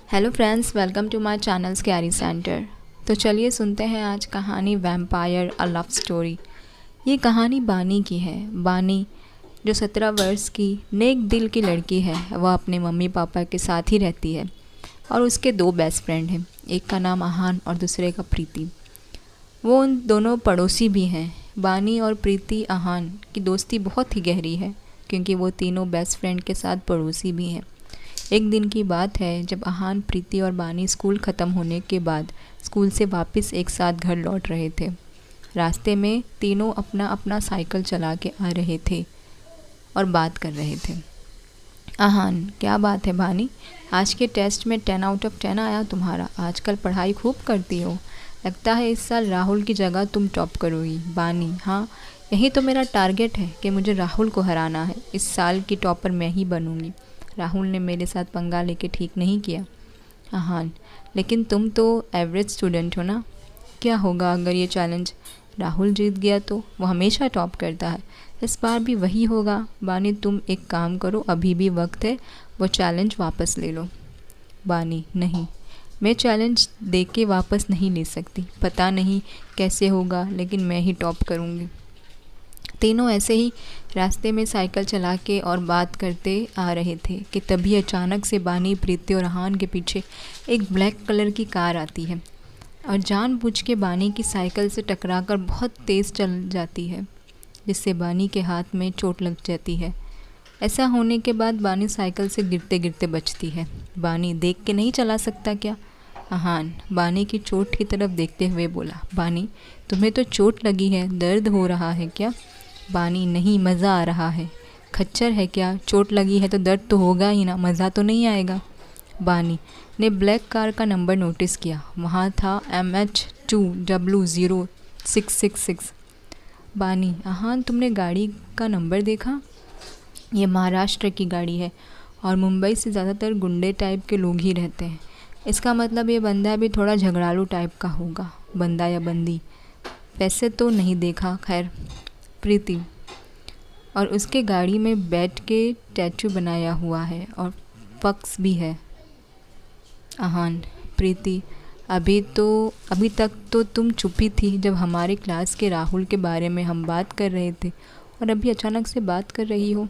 Hello friends, welcome to my channel scary centre. तो चलिए सुनते हैं आज कहानी वैम्पायर अ लव स्टोरी। ये कहानी बानी की है। बानी जो 17 वर्ष की नेक दिल की लड़की है, वह अपने मम्मी पापा के साथ ही रहती है और उसके 2 बेस्ट फ्रेंड हैं। एक का नाम आहान और दूसरे का प्रीति। वो उन दोनों पड़ोसी भी हैं। बानी और प्रीति आहान की दोस्ती बहुत ही गहरी है क्योंकि वो तीनों बेस्ट फ्रेंड के साथ पड़ोसी भी हैं। एक दिन की बात है जब आहान, प्रीति और बानी स्कूल ख़त्म होने के बाद स्कूल से वापस एक साथ घर लौट रहे थे। रास्ते में तीनों अपना अपना साइकिल चला के आ रहे थे और बात कर रहे थे। आहान, क्या बात है बानी, आज के टेस्ट में 10 आउट ऑफ 10 आया तुम्हारा। आजकल पढ़ाई खूब करती हो, लगता है इस साल राहुल की जगह तुम टॉप करोगी। बानी, हाँ, यही तो मेरा टारगेट है कि मुझे राहुल को हराना है। इस साल की टॉपर मैं ही बनूंगी। राहुल ने मेरे साथ पंगा लेके ठीक नहीं किया। आहान, लेकिन तुम तो एवरेज स्टूडेंट हो ना। क्या होगा अगर ये चैलेंज राहुल जीत गया तो? वो हमेशा टॉप करता है, इस बार भी वही होगा। बानी, तुम एक काम करो, अभी भी वक्त है, वो चैलेंज वापस ले लो। बानी, नहीं, मैं चैलेंज दे के वापस नहीं ले सकती। पता नहीं कैसे होगा लेकिन मैं ही टॉप करूँगी। तीनों ऐसे ही रास्ते में साइकिल चला के और बात करते आ रहे थे कि तभी अचानक से बानी, प्रीति और आहान के पीछे एक ब्लैक कलर की कार आती है और जानबूझ के बानी की साइकिल से टकराकर बहुत तेज़ चल जाती है, जिससे बानी के हाथ में चोट लग जाती है। ऐसा होने के बाद बानी साइकिल से गिरते गिरते बचती है। बानी, देख के नहीं चला सकता क्या? आहान बानी की चोट की तरफ देखते हुए बोला। बानी, तुम्हें तो चोट लगी है, दर्द हो रहा है क्या? बानी, नहीं, मज़ा आ रहा है। खच्चर है क्या, चोट लगी है तो दर्द तो होगा ही ना, मज़ा तो नहीं आएगा। बानी ने ब्लैक कार का नंबर नोटिस किया। वहाँ था MH2W0666। बानी, आहान, तुमने गाड़ी का नंबर देखा? ये महाराष्ट्र की गाड़ी है और मुंबई से ज़्यादातर गुंडे टाइप के लोग ही रहते हैं। इसका मतलब ये बंदा भी थोड़ा झगड़ालू टाइप का होगा। बंदा या बंदी, वैसे तो नहीं देखा। खैर। प्रीति, और उसके गाड़ी में बैठ के टैटू बनाया हुआ है और पक्स भी है। आहान, प्रीति, अभी तक तो तुम चुपी थी जब हमारे क्लास के राहुल के बारे में हम बात कर रहे थे और अभी अचानक से बात कर रही हो।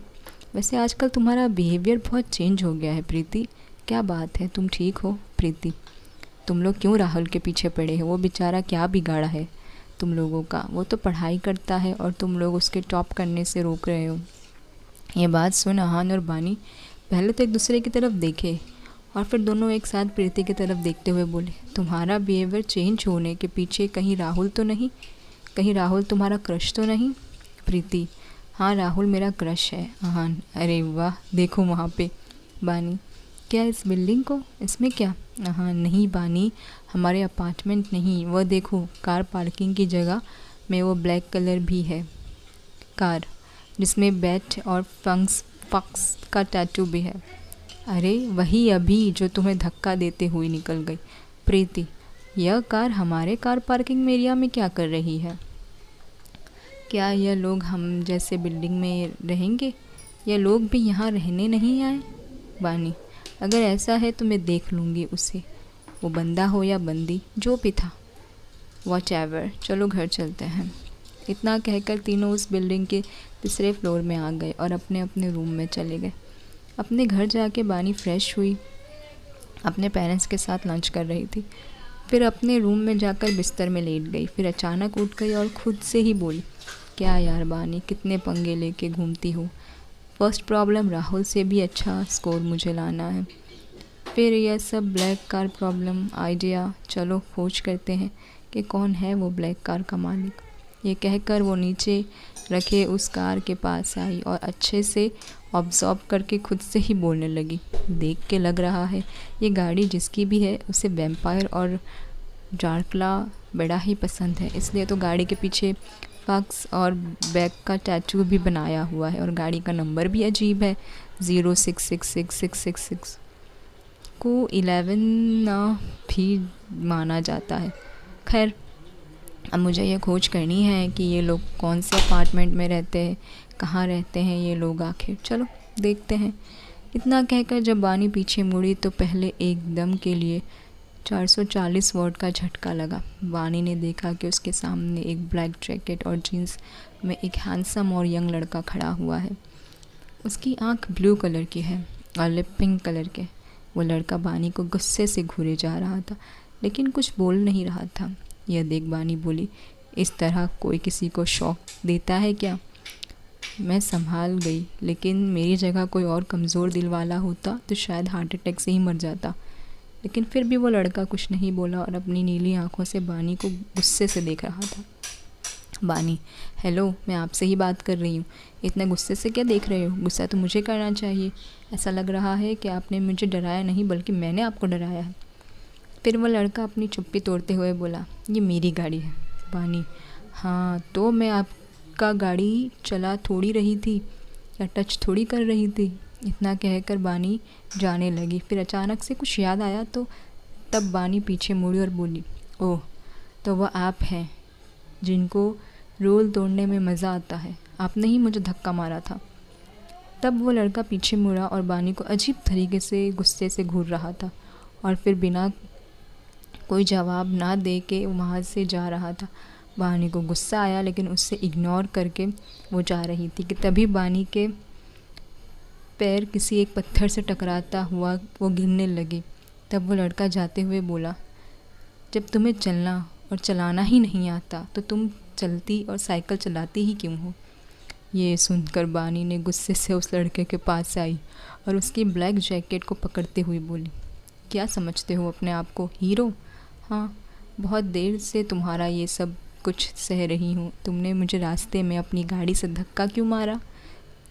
वैसे आजकल तुम्हारा बिहेवियर बहुत चेंज हो गया है प्रीति। क्या बात है, तुम ठीक हो? प्रीति, तुम लोग क्यों राहुल के पीछे पड़े हो? वो बेचारा क्या बिगाड़ा है तुम लोगों का? वो तो पढ़ाई करता है और तुम लोग उसके टॉप करने से रोक रहे हो। ये बात सुन आहान और बानी पहले तो एक दूसरे की तरफ देखे और फिर दोनों एक साथ प्रीति की तरफ देखते हुए बोले, तुम्हारा बिहेवियर चेंज होने के पीछे कहीं राहुल तो नहीं? कहीं राहुल तुम्हारा क्रश तो नहीं? प्रीति, हाँ, राहुल मेरा क्रश है। आहान, अरे वाह, देखो वहाँ पे। बानी, क्या इस बिल्डिंग को? इसमें क्या? हाँ, नहीं बानी, हमारे अपार्टमेंट नहीं, वह देखो कार पार्किंग की जगह में वो ब्लैक कलर भी है कार, जिसमें बैट और फक्स का टैटू भी है। अरे वही, अभी जो तुम्हें धक्का देते हुए निकल गई। प्रीति, यह कार हमारे कार पार्किंग एरिया में क्या कर रही है? क्या यह लोग हम जैसे बिल्डिंग में रहेंगे? यह लोग भी यहाँ रहने नहीं आए? बानी, अगर ऐसा है तो मैं देख लूँगी उसे, वो बंदा हो या बंदी, जो भी था। वॉट एवर, चलो घर चलते हैं। इतना कहकर तीनों उस बिल्डिंग के तीसरे फ्लोर में आ गए और अपने अपने रूम में चले गए। अपने घर जाके बानी फ्रेश हुई, अपने पेरेंट्स के साथ लंच कर रही थी। फिर अपने रूम में जाकर बिस्तर में लेट गई। फिर अचानक उठ गई और खुद से ही बोली, क्या यार बानी, कितने पंगे लेके घूमती हो। फर्स्ट प्रॉब्लम, राहुल से भी अच्छा स्कोर मुझे लाना है। फिर यह सब ब्लैक कार प्रॉब्लम आइडिया, चलो खोज करते हैं कि कौन है वो ब्लैक कार का मालिक। ये कहकर वो नीचे रखे उस कार के पास आई और अच्छे से ऑब्जर्व करके खुद से ही बोलने लगी, देख के लग रहा है ये गाड़ी जिसकी भी है उसे वैम्पायर और ड्राकुला बड़ा ही पसंद है, इसलिए तो गाड़ी के पीछे फक्स और बैक का टैटू भी बनाया हुआ है और गाड़ी का नंबर भी अजीब है, 0666666 को 11 भी माना जाता है। खैर, अब मुझे ये खोज करनी है कि ये लोग कौन से अपार्टमेंट में रहते हैं, कहाँ रहते हैं ये लोग आखिर। चलो देखते हैं। इतना कहकर जब बानी पीछे मुड़ी तो पहले एकदम के लिए 440 वॉट का झटका लगा। बानी ने देखा कि उसके सामने एक ब्लैक जैकेट और जीन्स में एक हैंडसम और यंग लड़का खड़ा हुआ है। उसकी आंख ब्लू कलर की है और लिप पिंक कलर के। वो लड़का बानी को गुस्से से घूरे जा रहा था, लेकिन कुछ बोल नहीं रहा था। यह देख बानी बोली, इस तरह कोई किसी को शॉक देता है क्या? मैं संभाल गई, लेकिन मेरी जगह कोई और कमज़ोर दिल वाला होता तो शायद हार्ट अटैक से ही मर जाता। लेकिन फिर भी वो लड़का कुछ नहीं बोला और अपनी नीली आंखों से बानी को गुस्से से देख रहा था। बानी, हेलो, मैं आपसे ही बात कर रही हूँ। इतना गुस्से से क्या देख रहे हो? गुस्सा तो मुझे करना चाहिए। ऐसा लग रहा है कि आपने मुझे डराया नहीं, बल्कि मैंने आपको डराया है। फिर वो लड़का अपनी चुप्पी तोड़ते हुए बोला, ये मेरी गाड़ी है। बानी, हाँ तो मैं आपका गाड़ी चला थोड़ी रही थी या टच थोड़ी कर रही थी। इतना कहकर बानी जाने लगी। फिर अचानक से कुछ याद आया तो तब बानी पीछे मुड़ी और बोली, ओह, तो वह आप हैं जिनको रूल तोड़ने में मज़ा आता है। आपने ही मुझे धक्का मारा था। तब वो लड़का पीछे मुड़ा और बानी को अजीब तरीके से गुस्से से घूर रहा था और फिर बिना कोई जवाब ना दे के वहाँ से जा रहा था। बानी को गुस्सा आया, लेकिन उससे इग्नोर करके वो जा रही थी कि तभी बानी के पैर किसी एक पत्थर से टकराता हुआ वो गिरने लगी। तब वो लड़का जाते हुए बोला, जब तुम्हें चलना और चलाना ही नहीं आता तो तुम चलती और साइकिल चलाती ही क्यों हो? ये सुनकर बानी ने गुस्से से उस लड़के के पास आई और उसकी ब्लैक जैकेट को पकड़ते हुए बोली, क्या समझते हो अपने आप को, हीरो? हाँ, बहुत देर से तुम्हारा ये सब कुछ सह रही हूँ। तुमने मुझे रास्ते में अपनी गाड़ी से धक्का क्यों मारा?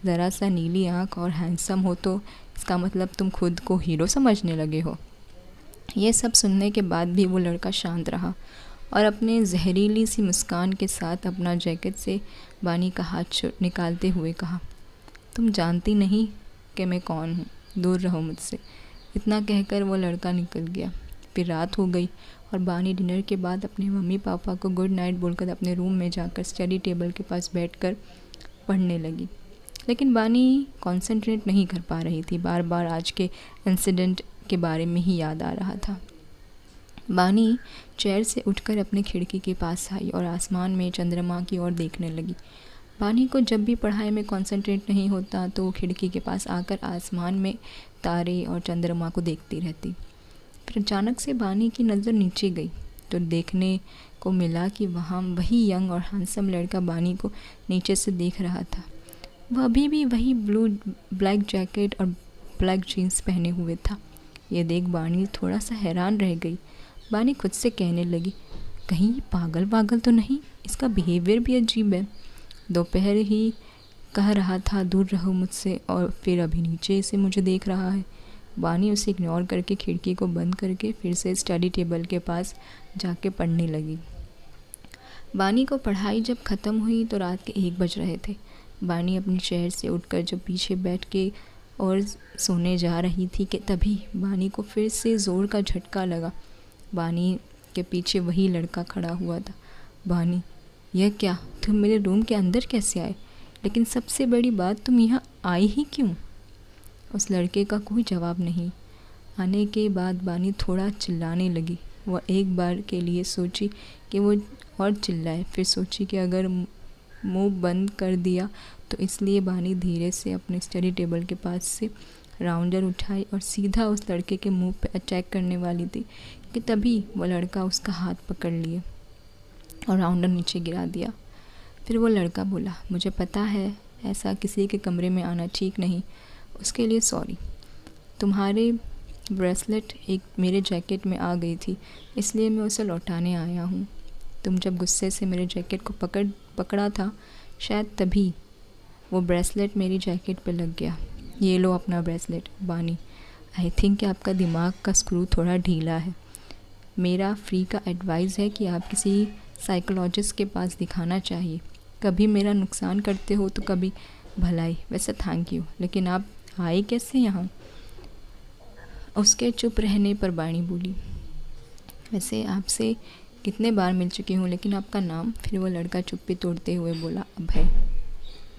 ज़रा सा नीली आँख और हैंडसम हो तो इसका मतलब तुम खुद को हीरो समझने लगे हो। ये सब सुनने के बाद भी वो लड़का शांत रहा और अपने जहरीली सी मुस्कान के साथ अपना जैकेट से बानी का हाथ निकालते हुए कहा, तुम जानती नहीं कि मैं कौन हूँ, दूर रहो मुझसे। इतना कहकर वो लड़का निकल गया। फिर रात हो गई और बानी डिनर के बाद अपने मम्मी पापा को गुड नाइट बोलकर अपने रूम में जाकर स्टडी टेबल के पास बैठकर पढ़ने लगी। लेकिन बानी कंसंट्रेट नहीं कर पा रही थी। बार बार आज के इंसिडेंट के बारे में ही याद आ रहा था। बानी चेयर से उठकर अपने खिड़की के पास आई और आसमान में चंद्रमा की ओर देखने लगी। बानी को जब भी पढ़ाई में कंसंट्रेट नहीं होता तो वो खिड़की के पास आकर आसमान में तारे और चंद्रमा को देखती रहती। फिर अचानक से बानी की नज़र नीचे गई तो देखने को मिला कि वहाँ वही यंग और हैंडसम लड़का बानी को नीचे से देख रहा था। वह अभी भी वही ब्लैक जैकेट और ब्लैक जीन्स पहने हुए था। ये देख बानी थोड़ा सा हैरान रह गई। बानी खुद से कहने लगी, कहीं ये पागल वागल तो नहीं? इसका बिहेवियर भी अजीब है। दोपहर ही कह रहा था दूर रहो मुझसे और फिर अभी नीचे से मुझे देख रहा है। बानी उसे इग्नोर करके खिड़की को बंद करके फिर से स्टडी टेबल के पास जाके पढ़ने लगी। बानी को पढ़ाई जब ख़त्म हुई तो रात के 1 बज रहे थे। बानी अपनी चेयर से उठकर जब पीछे बैठ के और सोने जा रही थी कि तभी बानी को फिर से ज़ोर का झटका लगा। बानी के पीछे वही लड़का खड़ा हुआ था। बानी, यह क्या? तुम मेरे रूम के अंदर कैसे आए? लेकिन सबसे बड़ी बात, तुम यहाँ आई ही क्यों? उस लड़के का कोई जवाब नहीं। आने के बाद बानी थोड़ा चिल्लाने लगी। वह एक बार के लिए सोची कि वो और चिल्लाए, फिर सोची कि अगर मुंह बंद कर दिया तो इसलिए बानी धीरे से अपने स्टडी टेबल के पास से राउंडर उठाई और सीधा उस लड़के के मुंह पे अटैक करने वाली थी कि तभी वो लड़का उसका हाथ पकड़ लिए और राउंडर नीचे गिरा दिया। फिर वो लड़का बोला, मुझे पता है ऐसा किसी के कमरे में आना ठीक नहीं, उसके लिए सॉरी। तुम्हारे ब्रेसलेट एक मेरे जैकेट में आ गई थी, इसलिए मैं उसे लौटाने आया हूँ। तुम जब गुस्से से मेरे जैकेट को पकड़ा था, शायद तभी वो ब्रेसलेट मेरी जैकेट पे लग गया। ये लो अपना ब्रेसलेट। बानी, आई थिंक कि आपका दिमाग का स्क्रू थोड़ा ढीला है। मेरा फ्री का एडवाइस है कि आप किसी साइकोलॉजिस्ट के पास दिखाना चाहिए। कभी मेरा नुकसान करते हो तो कभी भलाई। वैसे थैंक यू, लेकिन आप आए कैसे यहाँ? उसके चुप रहने पर बानी बोली, वैसे आपसे कितने बार मिल चुकी हूँ, लेकिन आपका नाम? फिर वो लड़का चुप्पी तोड़ते हुए बोला, अभय।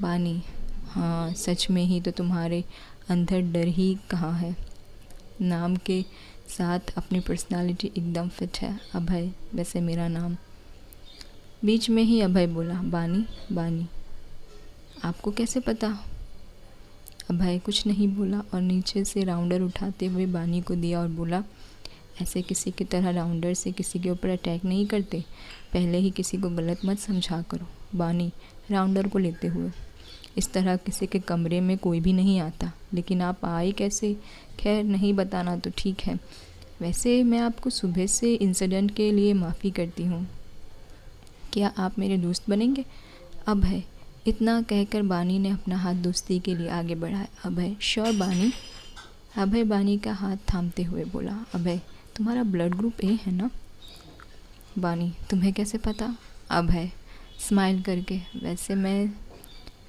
बानी, हाँ सच में ही तो तुम्हारे अंदर डर ही कहाँ है। नाम के साथ अपनी पर्सनालिटी एकदम फिट है। अभय वैसे मेरा नाम। बीच में ही अभय बोला, बानी बानी, आपको कैसे पता? अभय कुछ नहीं बोला और नीचे से राउंडर उठाते हुए बानी को दिया और बोला, ऐसे किसी की तरह राउंडर से किसी के ऊपर अटैक नहीं करते, पहले ही किसी को गलत मत समझा करो। बानी राउंडर को लेते हुए, इस तरह किसी के कमरे में कोई भी नहीं आता, लेकिन आप आए कैसे? खैर नहीं बताना तो ठीक है। वैसे मैं आपको सुबह से इंसिडेंट के लिए माफ़ी करती हूँ। क्या आप मेरे दोस्त बनेंगे? अभय। इतना कहकर बानी ने अपना हाथ दोस्ती के लिए आगे बढ़ाया। अभय श्योर बानी। अभय बानी का हाथ थामते हुए बोला, अभय तुम्हारा ब्लड ग्रुप ए है ना? बानी तुम्हें कैसे पता? अभय स्माइल करके, वैसे मैं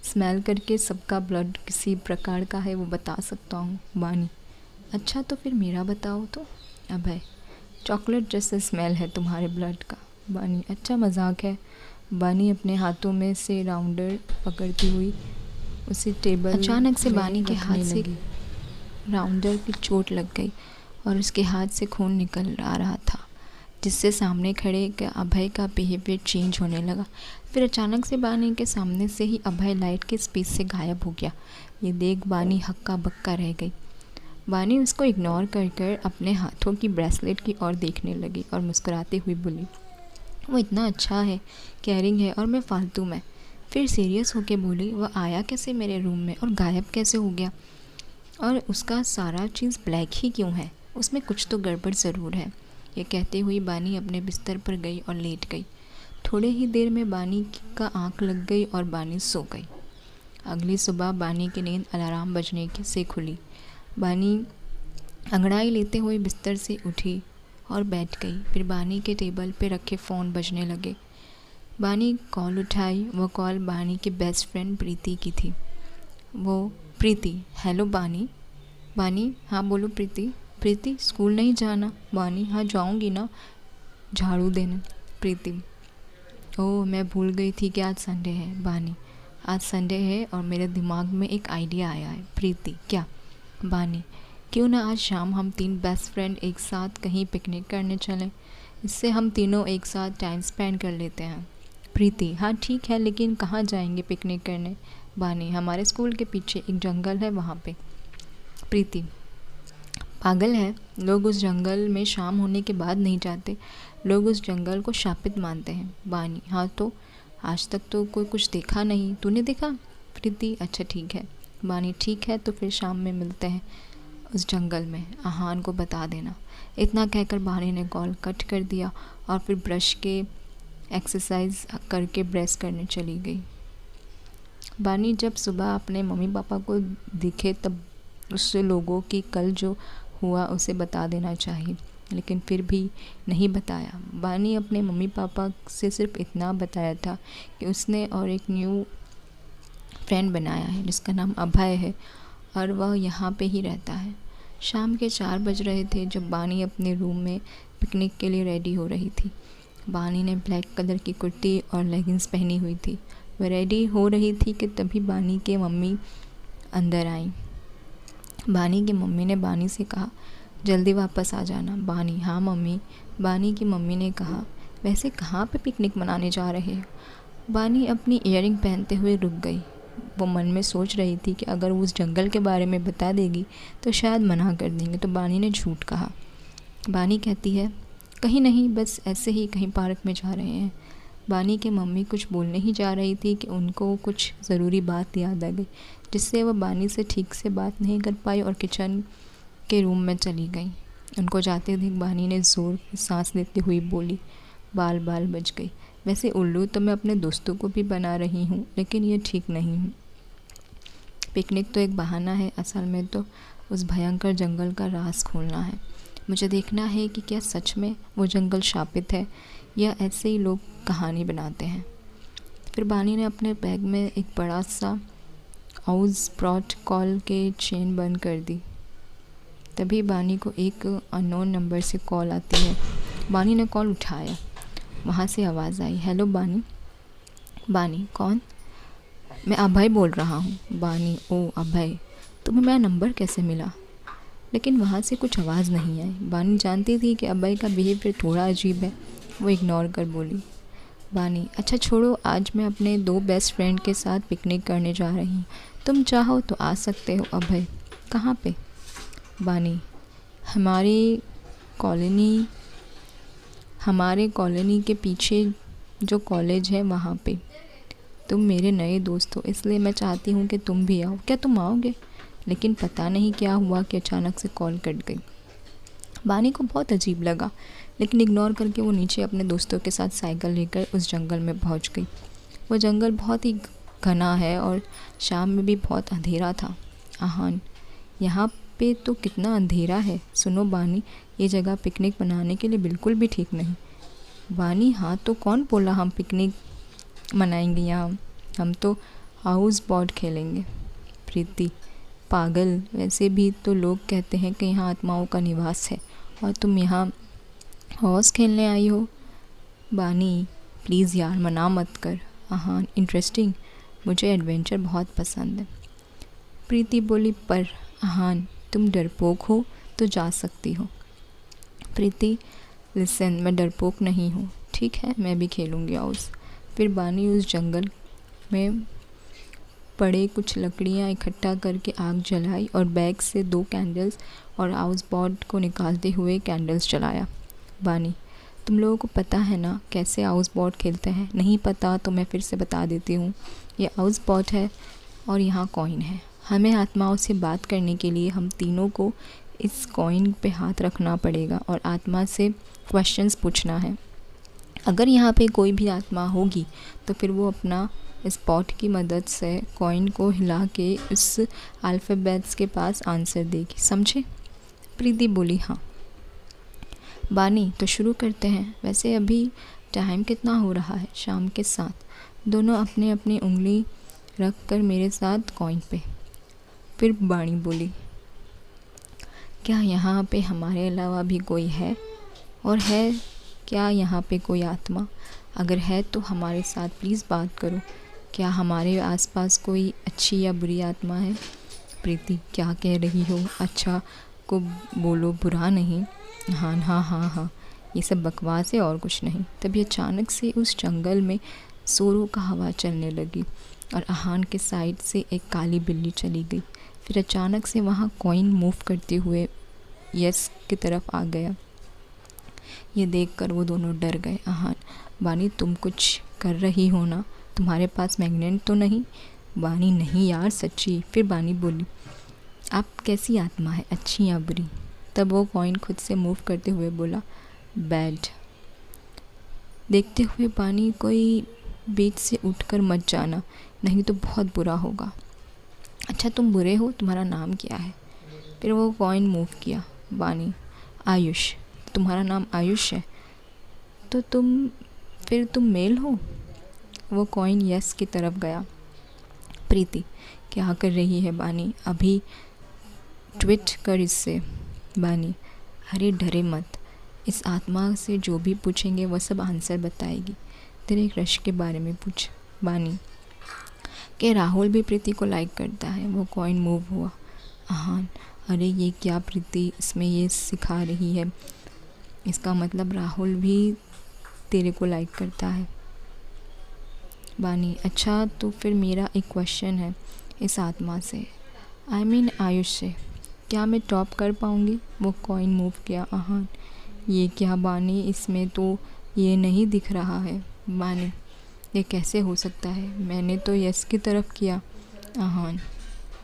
स्मेल करके सबका ब्लड किसी प्रकार का है वो बता सकता हूँ। बानी अच्छा तो फिर मेरा बताओ तो। अभय चॉकलेट जैसा स्मेल है तुम्हारे ब्लड का। बानी अच्छा मजाक है। बानी अपने हाथों में से राउंडर पकड़ती हुई उसी टेबल अचानक से बानी के हाथ से राउंडर की चोट लग गई और उसके हाथ से खून निकल आ रहा था, जिससे सामने खड़े अभय का बिहेवियर चेंज होने लगा। फिर अचानक से बानी के सामने से ही अभय लाइट के स्पीड से गायब हो गया। ये देख बानी हक्का बक्का रह गई। बानी उसको इग्नोर कर अपने हाथों की ब्रेसलेट की ओर देखने लगी और मुस्कुराते हुए बोली, वो इतना अच्छा है, केयरिंग है और मैं फालतू में। फिर सीरियस होके बोली, वह आया कैसे मेरे रूम में और गायब कैसे हो गया? और उसका सारा चीज़ ब्लैक ही क्यों है? उसमें कुछ तो गड़बड़ ज़रूर है। ये कहते हुए बानी अपने बिस्तर पर गई और लेट गई। थोड़े ही देर में बानी का आंख लग गई और बानी सो गई। अगली सुबह बानी की नींद अलार्म बजने से खुली। बानी अंगड़ाई लेते हुए बिस्तर से उठी और बैठ गई। फिर बानी के टेबल पे रखे फ़ोन बजने लगे। बानी कॉल उठाई। वो कॉल बानी की बेस्ट फ्रेंड प्रीति की थी। वो प्रीति, हेलो बानी। बानी हाँ बोलो प्रीति। प्रीति स्कूल नहीं जाना? बानी हाँ जाऊंगी ना, झाड़ू देने। प्रीति ओह मैं भूल गई थी कि आज संडे है। बानी आज संडे है और मेरे दिमाग में एक आइडिया आया है। प्रीति क्या? बानी क्यों ना आज शाम हम 3 बेस्ट फ्रेंड एक साथ कहीं पिकनिक करने चलें, इससे हम तीनों एक साथ टाइम स्पेंड कर लेते हैं। प्रीति हाँ ठीक है, लेकिन कहाँ जाएंगे पिकनिक करने? बानी हमारे स्कूल के पीछे एक जंगल है, वहाँ पे। प्रीति पागल है, लोग उस जंगल में शाम होने के बाद नहीं जाते, लोग उस जंगल को शापित मानते हैं। बानी हाँ तो आज तक तो कोई कुछ देखा नहीं, तूने देखा? प्रीति अच्छा ठीक है। बानी ठीक है तो फिर शाम में मिलते हैं उस जंगल में, आहान को बता देना। इतना कहकर बानी ने कॉल कट कर दिया और फिर ब्रश के एक्सरसाइज करके ब्रश करने चली गई। बानी जब सुबह अपने मम्मी पापा को दिखे तब उससे लोगों की कल जो हुआ उसे बता देना चाहिए, लेकिन फिर भी नहीं बताया। बानी अपने मम्मी पापा से सिर्फ इतना बताया था कि उसने और एक न्यू फ्रेंड बनाया है जिसका नाम अभय है और वह यहाँ पे ही रहता है। शाम के 4 बज रहे थे जब बानी अपने रूम में पिकनिक के लिए रेडी हो रही थी। बानी ने ब्लैक कलर की कुर्ती और लेगिंग्स पहनी हुई थी। वह रेडी हो रही थी कि तभी बानी के मम्मी अंदर आई। बानी की मम्मी ने बानी से कहा, जल्दी वापस आ जाना। बानी हाँ मम्मी। बानी की मम्मी ने कहा, वैसे कहाँ पे पिकनिक मनाने जा रहे हो? बानी अपनी इयररिंग पहनते हुए रुक गई। वो मन में सोच रही थी कि अगर वो उस जंगल के बारे में बता देगी तो शायद मना कर देंगे, तो बानी ने झूठ कहा। बानी कहती है, कहीं नहीं, बस ऐसे ही कहीं पार्क में जा रहे हैं। बानी के मम्मी कुछ बोलने ही जा रही थी कि उनको कुछ ज़रूरी बात याद आ गई, जिससे वह बानी से ठीक से बात नहीं कर पाई और किचन के रूम में चली गई। उनको जाते देख बानी ने ज़ोर की सांस लेते हुए बोली, बाल बाल बच गई। वैसे उल्लू तो मैं अपने दोस्तों को भी बना रही हूँ, लेकिन ये ठीक नहीं हूँ। पिकनिक तो एक बहाना है, असल में तो उस भयंकर जंगल का राज खोलना है। मुझे देखना है कि क्या सच में वो जंगल शापित है या ऐसे ही लोग कहानी बनाते हैं। फिर बानी ने अपने बैग में एक बड़ा सा आउज प्रॉट कॉल के चेन बंद कर दी। तभी बानी को एक अननोन नंबर से कॉल आती है। बानी ने कॉल उठाया। वहाँ से आवाज़ आई, हेलो बानी। बानी कौन? मैं अभय बोल रहा हूँ। बानी ओ अभय, तुम्हें मेरा नंबर कैसे मिला? लेकिन वहाँ से कुछ आवाज़ नहीं आई। बानी जानती थी कि अभय का बिहेवियर थोड़ा अजीब है। वो इग्नोर कर बोली, बानी अच्छा छोड़ो, आज मैं अपने 2 बेस्ट फ्रेंड के साथ पिकनिक करने जा रही हूँ, तुम चाहो तो आ सकते हो। अभय, कहाँ पे? बानी, कॉलोनी हमारे कॉलोनी के पीछे जो कॉलेज है वहाँ पे। तुम मेरे नए दोस्त हो, इसलिए मैं चाहती हूँ कि तुम भी आओ। क्या तुम आओगे? लेकिन पता नहीं क्या हुआ कि अचानक से कॉल कट गई। बानी को बहुत अजीब लगा, लेकिन इग्नोर करके वो नीचे अपने दोस्तों के साथ साइकिल लेकर उस जंगल में पहुंच गई। वो जंगल बहुत ही घना है और शाम में भी बहुत अंधेरा था। आहान, यहाँ पे तो कितना अंधेरा है। सुनो बानी, ये जगह पिकनिक मनाने के लिए बिल्कुल भी ठीक नहीं। बानी, हाँ तो कौन बोला हम पिकनिक मनाएंगे यहाँ? हम तो हाउस बोट खेलेंगे। प्रीति, पागल, वैसे भी तो लोग कहते हैं कि यहाँ आत्माओं का निवास है और तुम यहाँ हॉर्स खेलने आई हो। बानी, प्लीज़ यार मना मत कर। आहान, इंटरेस्टिंग, मुझे एडवेंचर बहुत पसंद है। प्रीति बोली, पर आहान तुम डरपोक हो तो जा सकती हो। प्रीति, लिसन, मैं डरपोक नहीं हूँ, ठीक है, मैं भी खेलूँगी हाउस। फिर बानी उस जंगल में पड़े कुछ लकड़ियाँ इकट्ठा करके आग जलाई और बैग से 2 कैंडल्स और हाउस बोट को निकालते हुए कैंडल्स जलाया। बानी, तुम लोगों को पता है ना कैसे हाउस बोट खेलते हैं? नहीं पता तो मैं फिर से बता देती हूँ। ये हाउस बोट है और यहाँ कॉइन है। हमें आत्माओं से बात करने के लिए हम तीनों को इस कॉइन पे हाथ रखना पड़ेगा और आत्मा से क्वेश्चंस पूछना है। अगर यहाँ पे कोई भी आत्मा होगी तो फिर वो अपना इस पॉट की मदद से कॉइन को हिला के उस अल्फ़ाबेट्स के पास आंसर देगी, समझे? प्रीति बोली, हाँ। बानी, तो शुरू करते हैं। वैसे अभी टाइम कितना हो रहा है? शाम के 7। दोनों अपनी अपनी उंगली रख कर मेरे साथ कॉइन पे। फिर बानी बोली, क्या यहाँ पे हमारे अलावा भी कोई है? और है क्या यहाँ पे कोई आत्मा? अगर है तो हमारे साथ प्लीज़ बात करो। क्या हमारे आसपास कोई अच्छी या बुरी आत्मा है? प्रीति, क्या कह रही हो? अच्छा को बोलो, बुरा नहीं। हाँ हाँ हाँ हाँ, ये सब बकवास है और कुछ नहीं। तभी अचानक से उस जंगल में जोरों का हवा चलने लगी और आहान के साइड से एक काली बिल्ली चली गई। फिर अचानक से वहाँ कॉइन मूव करते हुए यस की तरफ आ गया। ये देखकर वो दोनों डर गए। आहान, बानी तुम कुछ कर रही हो ना? तुम्हारे पास मैग्नेट तो नहीं? बानी, नहीं यार सच्ची। फिर बानी बोली, आप कैसी आत्मा है, अच्छी या बुरी? तब वो कॉइन खुद से मूव करते हुए बोला, बैड। देखते हुए बानी, कोई बीच से उठकर मत जाना, नहीं तो बहुत बुरा होगा। अच्छा तुम बुरे हो, तुम्हारा नाम क्या है? फिर वो कॉइन मूव किया। बानी, आयुष। तुम्हारा नाम आयुष है? तो तुम मेल हो? वो कॉइन यस की तरफ गया। प्रीति, क्या कर रही है बानी? अभी ट्वीट कर इससे। बानी, अरे डरे मत, इस आत्मा से जो भी पूछेंगे वह सब आंसर बताएगी। तेरे क्रश के बारे में पूछ। बानी, कि राहुल भी प्रीति को लाइक करता है। वो कॉइन मूव हुआ। आहान, अरे ये क्या प्रीति इसमें ये सिखा रही है? इसका मतलब राहुल भी तेरे को लाइक करता है। बानी, अच्छा तो फिर मेरा एक क्वेश्चन है इस आत्मा से, आई मीन आयुष से, क्या मैं टॉप कर पाऊँगी? वो कॉइन मूव किया। आहान, ये क्या बानी, इसमें तो ये नहीं दिख रहा है। बानी, ये कैसे हो सकता है? मैंने तो यस की तरफ किया। आहान,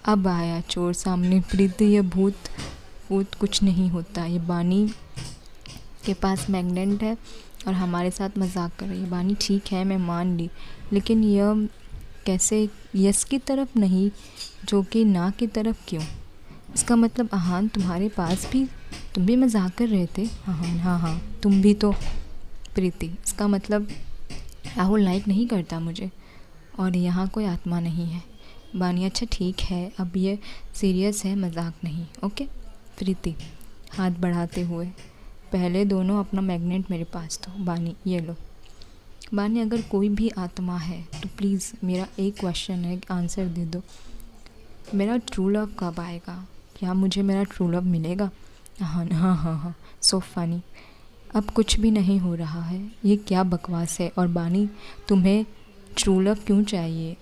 अब आया चोर सामने। प्रीति, ये भूत कुछ नहीं होता, ये बानी के पास मैग्नेट है और हमारे साथ मजाक कर रही है। बानी, ठीक है मैं मान ली, लेकिन यह कैसे यस की तरफ नहीं जो कि ना की तरफ क्यों? इसका मतलब आहान तुम भी मजाक कर रहे थे? आहान, हाँ तुम भी तो। प्रीति, इसका मतलब राहुल लाइक नहीं करता मुझे और यहाँ कोई आत्मा नहीं है। बानी, अच्छा ठीक है, अब ये सीरियस है, मजाक नहीं, ओके? प्रीति, हाथ बढ़ाते हुए, पहले दोनों अपना मैग्नेट मेरे पास दो। बानी, ये लो। बानी, अगर कोई भी आत्मा है तो प्लीज़ मेरा एक क्वेश्चन है, आंसर दे दो। मेरा ट्रू लव कब आएगा? क्या मुझे मेरा ट्रू लव मिलेगा? हाँ हाँ हाँ हाँ, सो फनी। अब कुछ भी नहीं हो रहा है, ये क्या बकवास है? और बानी, तुम्हें ट्रू लव क्यों चाहिए?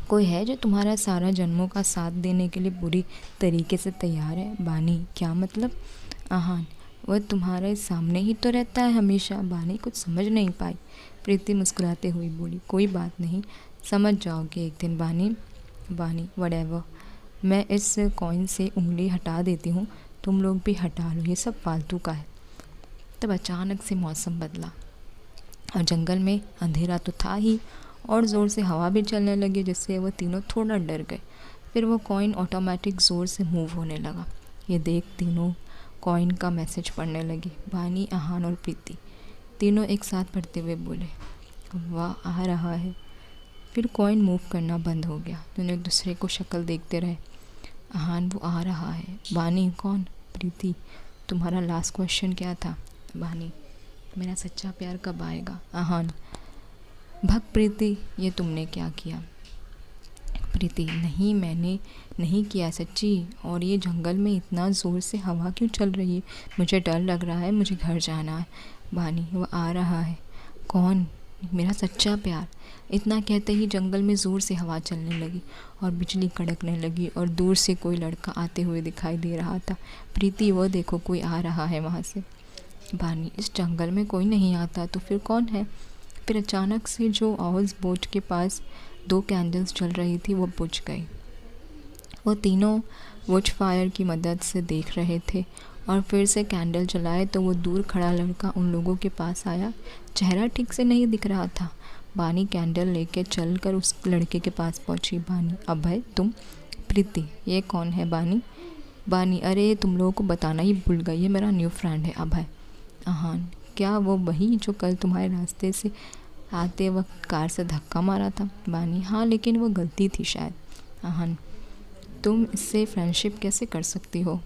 कोई है जो तुम्हारा सारा जन्मों का साथ देने के लिए पूरी तरीके से तैयार है? बानी, क्या मतलब? आहान, वह तुम्हारे सामने ही तो रहता है हमेशा। बानी कुछ समझ नहीं पाई। प्रीति मुस्कुराते हुए बोली, कोई बात नहीं, समझ जाओगे एक दिन। बानी बानी व्हाटएवर, मैं इस कॉइन से उंगली हटा देती हूँ, तुम लोग भी हटा लो, ये सब फालतू का है। तब अचानक से मौसम बदला और जंगल में अंधेरा तो था ही, और ज़ोर से हवा भी चलने लगी, जिससे वो तीनों थोड़ा डर गए। फिर वो कॉइन ऑटोमेटिक ज़ोर से मूव होने लगा। ये देख तीनों कॉइन का मैसेज पढ़ने लगी। बानी, आहान और प्रीति तीनों एक साथ पढ़ते हुए बोले, वाह, आ रहा है। फिर कॉइन मूव करना बंद हो गया। दोनों एक दूसरे को शक्ल देखते रहे। आहान, वो आ रहा है। बानी, कौन? प्रीति, तुम्हारा लास्ट क्वेश्चन क्या था? बानी, मेरा सच्चा प्यार कब आएगा? आहान, भग प्रीति, ये तुमने क्या किया? प्रीति, नहीं, मैंने नहीं किया सच्ची। और ये जंगल में इतना ज़ोर से हवा क्यों चल रही है? मुझे डर लग रहा है, मुझे घर जाना है। बानी, वो आ रहा है। कौन? मेरा सच्चा प्यार। इतना कहते ही जंगल में ज़ोर से हवा चलने लगी और बिजली कड़कने लगी और दूर से कोई लड़का आते हुए दिखाई दे रहा था। प्रीति, वो देखो, कोई आ रहा है वहाँ से। बानी, इस जंगल में कोई नहीं आता तो फिर कौन है? फिर अचानक से जो हाउस बोट के पास 2 कैंडल्स जल रही थी वो बुझ गई। वो तीनों वॉच फायर की मदद से देख रहे थे और फिर से कैंडल जलाए तो वो दूर खड़ा लड़का उन लोगों के पास आया। चेहरा ठीक से नहीं दिख रहा था। बानी कैंडल लेके चलकर उस लड़के के पास पहुंची। बानी, अभय, तुम? प्रीति, ये कौन है? बानी बानी, अरे तुम लोगों को बताना ही भूल गई, ये मेरा न्यू फ्रेंड है अभय। आहान, क्या वो वही जो कल तुम्हारे रास्ते से आते वक्त कार से धक्का मारा था? बानी, हाँ, लेकिन वो गलती थी शायद। आहान, तुम इससे फ्रेंडशिप कैसे कर सकती हो?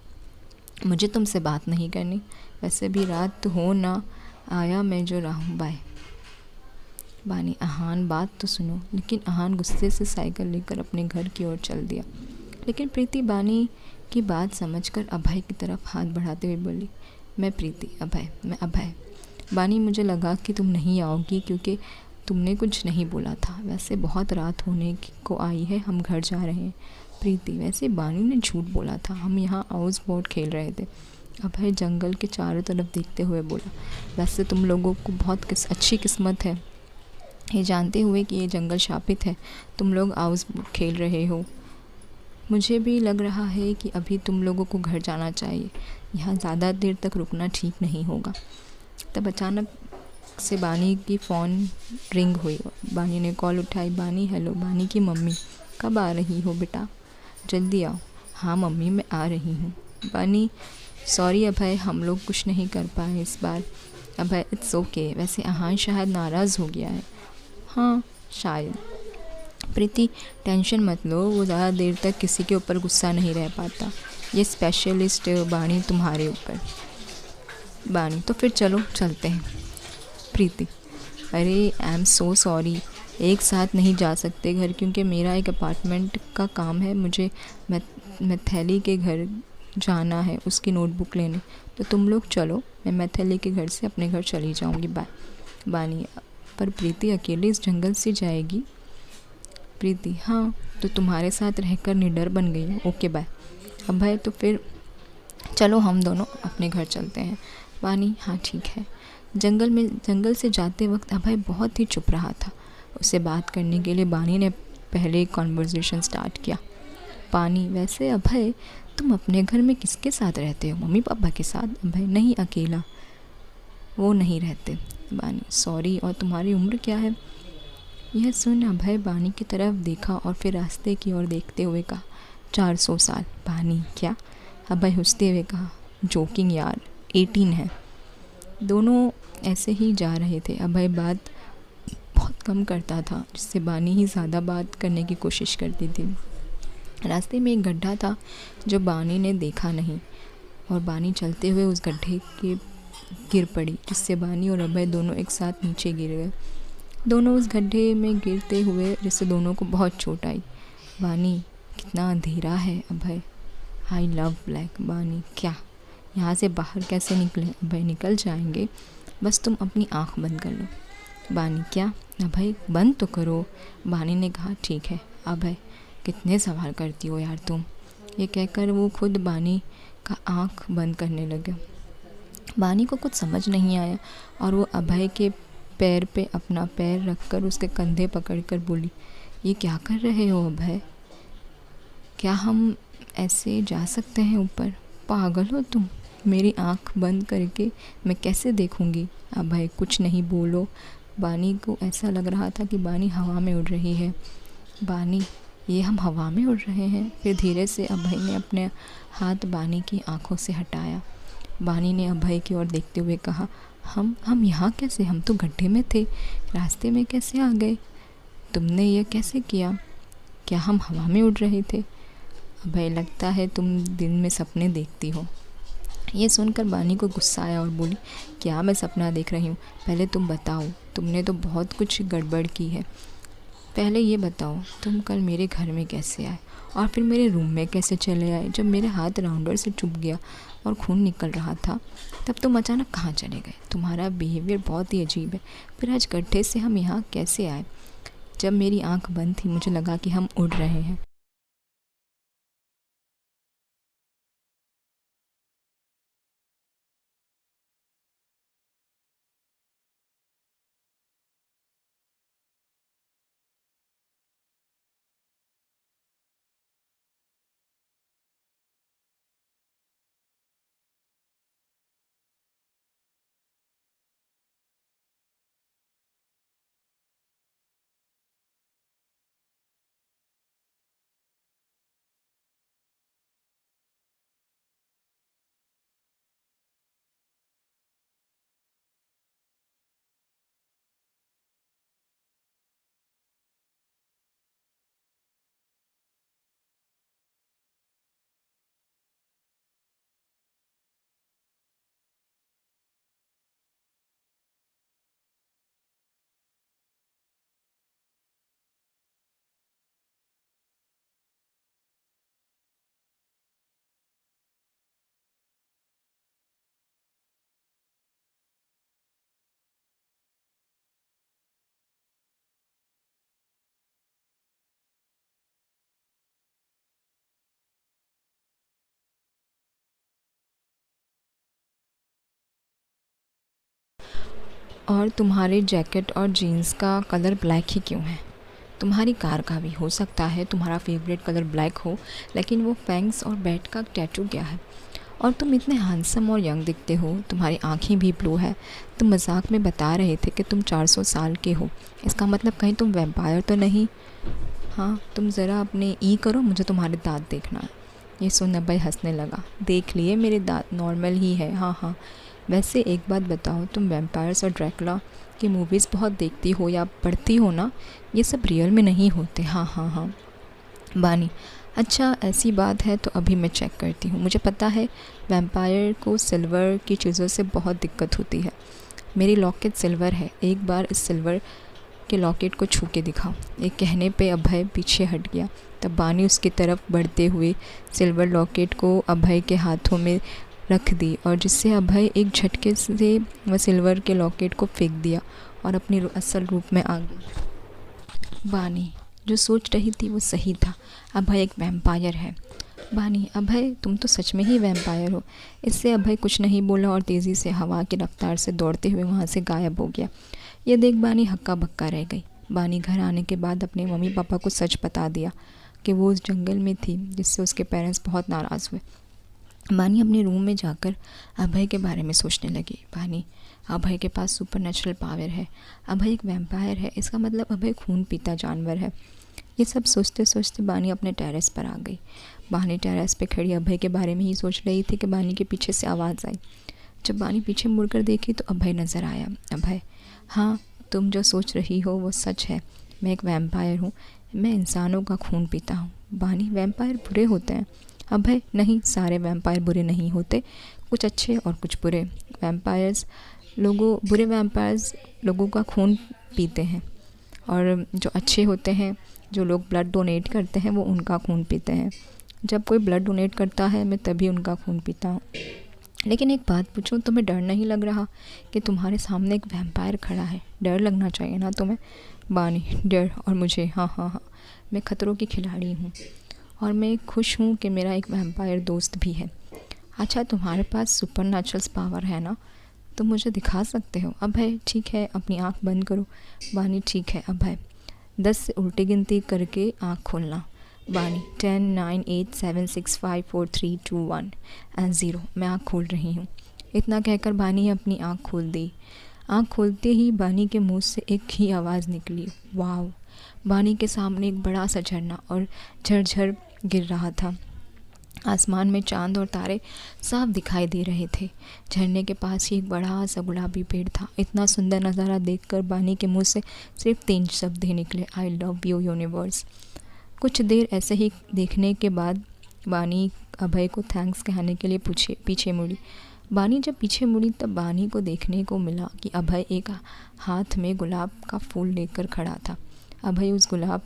मुझे तुमसे बात नहीं करनी। वैसे भी रात हो ना, आया मैं जो रहूँ, बाय। बानी, आहान, बात तो सुनो। लेकिन आहान गुस्से से साइकिल लेकर अपने घर की ओर चल दिया। लेकिन प्रीति बानी की बात समझकर अभय की तरफ हाथ बढ़ाते हुए बोली, मैं प्रीति, अभय, मैं अभय। बानी, मुझे लगा कि तुम नहीं आओगी क्योंकि तुमने कुछ नहीं बोला था। वैसे बहुत रात होने को आई है, हम घर जा रहे हैं। प्रीति, वैसे बानी ने झूठ बोला था, हम यहाँ हाउस बोट खेल रहे थे। अभय जंगल के चारों तरफ देखते हुए बोला, वैसे तुम लोगों को बहुत अच्छी किस्मत है, ये जानते हुए कि ये जंगल शापित है, तुम लोग हाउस बोट खेल रहे हो। मुझे भी लग रहा है कि अभी तुम लोगों को घर जाना चाहिए, यहाँ ज़्यादा देर तक रुकना ठीक नहीं होगा। तब अचानक से बानी की फ़ोन रिंग हुई। बानी ने कॉल उठाई। बानी, हेलो। बानी की मम्मी, कब आ रही हो बेटा? जल्दी आओ। हाँ मम्मी, मैं आ रही हूँ। बानी, सॉरी अभय, हम लोग कुछ नहीं कर पाए इस बार। अभय, इट्स ओके। वैसे आहान शायद नाराज़ हो गया है। हाँ शायद। प्रीति, टेंशन मत लो, वो ज़्यादा देर तक किसी के ऊपर गुस्सा नहीं रह पाता। ये स्पेशलिस्ट बानी तुम्हारे ऊपर। बानी, तो फिर चलो चलते हैं। प्रीति, अरे आई एम सो सॉरी, एक साथ नहीं जा सकते घर क्योंकि मेरा एक अपार्टमेंट का काम है, मुझे मैथिली के घर जाना है उसकी नोटबुक लेने। तो तुम लोग चलो, मैं मैथिली के घर से अपने घर चली जाऊंगी, बाय। बानी, पर प्रीति अकेली इस जंगल से जाएगी? प्रीति, हाँ, तो तुम्हारे साथ रहकर निडर बन गई है, ओके बाय। अभय, तो फिर चलो हम दोनों अपने घर चलते हैं। बानी, हाँ ठीक है। जंगल से जाते वक्त अभय बहुत ही चुप रहा था। उससे बात करने के लिए बानी ने पहले कॉन्वर्सेशन स्टार्ट किया। बानी, वैसे अभय, तुम अपने घर में किसके साथ रहते हो? मम्मी पापा के साथ? अभय, नहीं, अकेला, वो नहीं रहते। बानी, सॉरी, और तुम्हारी उम्र क्या है? यह सुन अभय बानी की तरफ देखा और फिर रास्ते की ओर देखते हुए कहा, 400 साल। बानी, क्या? अभय हंसते हुए कहा, जोकिंग यार, 18 है। दोनों ऐसे ही जा रहे थे। अभय बात बहुत कम करता था, जिससे बानी ही ज़्यादा बात करने की कोशिश करती थी। रास्ते में एक गड्ढा था जो बानी ने देखा नहीं और बानी चलते हुए उस गड्ढे के गिर पड़ी, जिससे बानी और अभय दोनों एक साथ नीचे गिर गए। दोनों उस गड्ढे में गिरते हुए जिससे दोनों को बहुत चोट आई। बानी, कितना अंधेरा है अभय। I love black. बानी, क्या? यहाँ से बाहर कैसे निकलें? अभय, निकल जाएंगे, बस तुम अपनी आँख बंद कर लो। बानी, क्या? अभय, बंद तो करो। बानी ने कहा, ठीक है। अभय, कितने सवाल करती हो यार तुम। ये कहकर वो खुद बानी का आँख बंद करने लगे। बानी को कुछ समझ नहीं आया और वो अभय के पैर पे अपना पैर रखकर उसके कंधे पकड़कर बोली, ये क्या कर रहे हो अभय? क्या हम ऐसे जा सकते हैं ऊपर? पागल हो तुम? मेरी आँख बंद करके मैं कैसे देखूँगी? अभय, कुछ नहीं, बोलो। बानी को ऐसा लग रहा था कि बानी हवा में उड़ रही है। बानी, ये हम हवा में उड़ रहे हैं? फिर धीरे से अभय ने अपने हाथ बानी की आंखों से हटाया। बानी ने अभय की ओर देखते हुए कहा, हम यहाँ कैसे? हम तो गड्ढे में थे, रास्ते में कैसे आ गए? तुमने ये कैसे किया? क्या हम हवा में उड़ रहे थे? अभय, लगता है तुम दिन में सपने देखती हो। ये सुनकर बानी को गुस्सा आया और बोली, क्या मैं सपना देख रही हूँ? पहले तुम बताओ, तुमने तो बहुत कुछ गड़बड़ की है। पहले ये बताओ, तुम कल मेरे घर में कैसे आए और फिर मेरे रूम में कैसे चले आए? जब मेरे हाथ राउंडर से चुभ गया और खून निकल रहा था, तब तुम अचानक कहाँ चले गए? तुम्हारा बिहेवियर बहुत ही अजीब है। फिर आज गड्ढे से हम यहाँ कैसे आए? जब मेरी आंख बंद थी मुझे लगा कि हम उड़ रहे हैं। और तुम्हारे जैकेट और जीन्स का कलर ब्लैक ही क्यों है? तुम्हारी कार का भी हो सकता है तुम्हारा फेवरेट कलर ब्लैक हो, लेकिन वो फैंग्स और बैट का टैटू क्या है? और तुम इतने हैंडसम और यंग दिखते हो, तुम्हारी आंखें भी ब्लू है। तुम मजाक में बता रहे थे कि तुम 400 साल के हो, इसका मतलब कहीं तुम वैम्पायर तो नहीं? हाँ, तुम ज़रा अपने करो, मुझे तुम्हारे दांत देखना है। ये सुन अभय हंसने लगा। देख लिए मेरे दांत नॉर्मल ही है। हाँ हाँ, वैसे एक बात बताओ, तुम वैम्पायर्स और ड्रैकुला की मूवीज़ बहुत देखती हो या पढ़ती हो ना? ये सब रियल में नहीं होते। हाँ हाँ हाँ। बानी, अच्छा ऐसी बात है तो अभी मैं चेक करती हूँ। मुझे पता है वैम्पायर को सिल्वर की चीज़ों से बहुत दिक्कत होती है। मेरी लॉकेट सिल्वर है, एक बार इस सिल्वर के लॉकेट को छू के दिखाओ। एक कहने पे अभय पीछे हट गया। तब बानी उसकी तरफ बढ़ते हुए सिल्वर लॉकेट को अभय के हाथों में रख दी और जिससे अभय एक झटके से वह सिल्वर के लॉकेट को फेंक दिया और अपनी असल रूप में आ गई। बानी, जो सोच रही थी वो सही था, अभय एक वैम्पायर है। बानी, अभय तुम तो सच में ही वैम्पायर हो। इससे अभय कुछ नहीं बोला और तेज़ी से हवा की रफ्तार से दौड़ते हुए वहाँ से गायब हो गया। ये देख बानी हक्का बक्का रह गई। बानी घर आने के बाद अपने मम्मी पापा को सच बता दिया कि वो उस जंगल में थी, जिससे उसके पेरेंट्स बहुत नाराज़ हुए। बानी अपने रूम में जाकर अभय के बारे में सोचने लगी। बानी, अभय के पास सुपर नेचुरल पावर है, अभय एक वैम्पायर है, इसका मतलब अभय खून पीता जानवर है। ये सब सोचते सोचते बानी अपने टेरेस पर आ गई। बानी टेरेस पे खड़ी अभय के बारे में ही सोच रही थी कि बानी के पीछे से आवाज़ आई। जब बानी पीछे मुड़कर देखी तो अभय नज़र आया। अभय, हाँ, तुम जो सोच रही हो वो सच है। मैं एक वैम्पायर हूँ, मैं इंसानों का खून पीता हूँ। बानी, वैम्पायर बुरे होते हैं? अभय, नहीं, सारे वैम्पायर बुरे नहीं होते, कुछ अच्छे और कुछ बुरे। बुरे वैम्पायर्स लोगों का खून पीते हैं और जो अच्छे होते हैं जो लोग ब्लड डोनेट करते हैं वो उनका खून पीते हैं। जब कोई ब्लड डोनेट करता है मैं तभी उनका खून पीता हूँ। लेकिन एक बात पूछूं, तुम्हें डर नहीं लग रहा कि तुम्हारे सामने एक वैम्पायर खड़ा है? डर लगना चाहिए ना तुम्हें। बानी, डर और मुझे, हाँ हाँ हाँ, मैं खतरों की खिलाड़ी हूँ और मैं खुश हूँ कि मेरा एक वैम्पायर दोस्त भी है। अच्छा, तुम्हारे पास सुपर नेचुरल पावर है ना, तो मुझे दिखा सकते हो। अभय, ठीक है, अपनी आँख बंद करो। बानी, ठीक है अभय। 10 से उल्टी गिनती करके आँख खोलना। बानी, 10, 9, 8, 7, 6, 5, 4, 3, 2, 1 एंड 0। मैं आँख खोल रही हूँ। इतना कहकर बानी अपनी आँख खोल दी। आँख खोलते ही बानी के मुंह से एक ही आवाज़ निकली, वाव। बानी के सामने एक बड़ा सा झरना और झरझर गिर रहा था। आसमान में चांद और तारे साफ दिखाई दे रहे थे। झरने के पास ही एक बड़ा सा गुलाबी पेड़ था। इतना सुंदर नज़ारा देखकर बानी के मुंह से सिर्फ 3 शब्द ही निकले, आई लव यू यूनिवर्स। कुछ देर ऐसे ही देखने के बाद बानी अभय को थैंक्स कहने के लिए पीछे मुड़ी। बानी जब पीछे मुड़ी तब बानी को देखने को मिला कि अभय एक हाथ में गुलाब का फूल लेकर खड़ा था। अभय उस गुलाब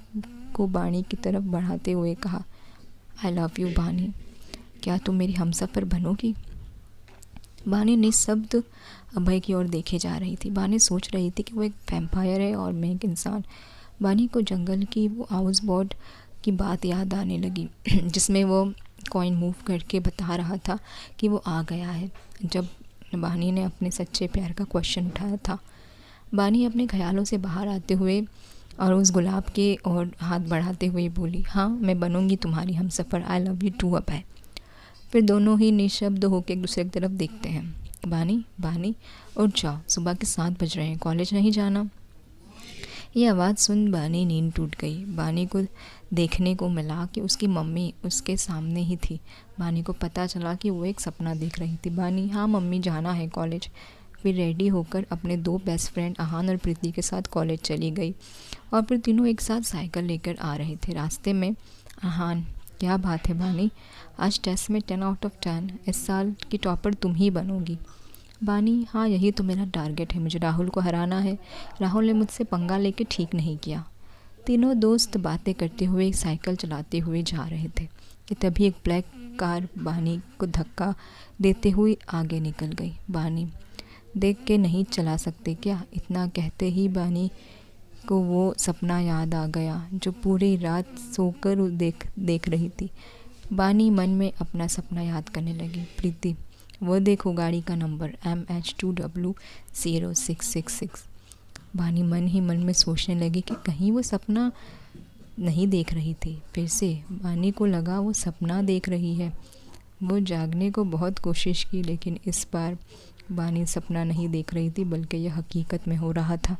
को बानी की तरफ बढ़ाते हुए कहा, आई लव यू बानी, क्या तुम मेरी हमसफ़र बनोगी? बानी निःशब्द अभय की ओर देखे जा रही थी। बानी सोच रही थी कि वो एक वैम्पायर है और मैं एक इंसान। बानी को जंगल की वो हाउस बोट की बात याद आने लगी जिसमें वो कॉइन मूव करके बता रहा था कि वो आ गया है, जब बानी ने अपने सच्चे प्यार का क्वेश्चन उठाया था। बानी अपने ख्यालों से बाहर आते हुए और उस गुलाब के ओर हाथ बढ़ाते हुए बोली, हाँ मैं बनूंगी तुम्हारी हमसफ़र, आई लव यू टू अभय। फिर दोनों ही निशब्द होकर एक दूसरे की तरफ देखते हैं। बानी, बानी उठ जाओ, सुबह के 7 बज रहे हैं, कॉलेज नहीं जाना? ये आवाज़ सुन बानी नींद टूट गई। बानी को देखने को मिला कि उसकी मम्मी उसके सामने ही थी। बानी को पता चला कि वो एक सपना देख रही थी। बानी, हाँ मम्मी जाना है कॉलेज। फिर रेडी होकर अपने 2 बेस्ट फ्रेंड आहान और प्रीति के साथ कॉलेज चली गई और फिर तीनों एक साथ साइकिल लेकर आ रहे थे। रास्ते में आहान, क्या बात है बानी, आज टेस्ट में 10 आउट ऑफ 10, इस साल की टॉपर तुम ही बनोगी। बानी, हाँ यही तो मेरा टारगेट है, मुझे राहुल को हराना है। राहुल ने मुझसे पंगा लेके ठीक नहीं किया। तीनों दोस्त बातें करते हुए साइकिल चलाते हुए जा रहे थे कि तभी एक ब्लैक कार बानी को धक्का देते हुए आगे निकल गई। बानी, देख के नहीं चला सकते क्या? इतना कहते ही बानी को वो सपना याद आ गया जो पूरी रात सोकर देख रही थी। बानी मन में अपना सपना याद करने लगी। प्रीति, वो देखो गाड़ी का नंबर MH2W0666। बानी मन ही मन में सोचने लगी कि कहीं वो सपना नहीं देख रही थी। फिर से बानी को लगा वो सपना देख रही है। वो जागने को बहुत कोशिश की लेकिन इस बार बानी सपना नहीं देख रही थी बल्कि यह हकीकत में हो रहा था।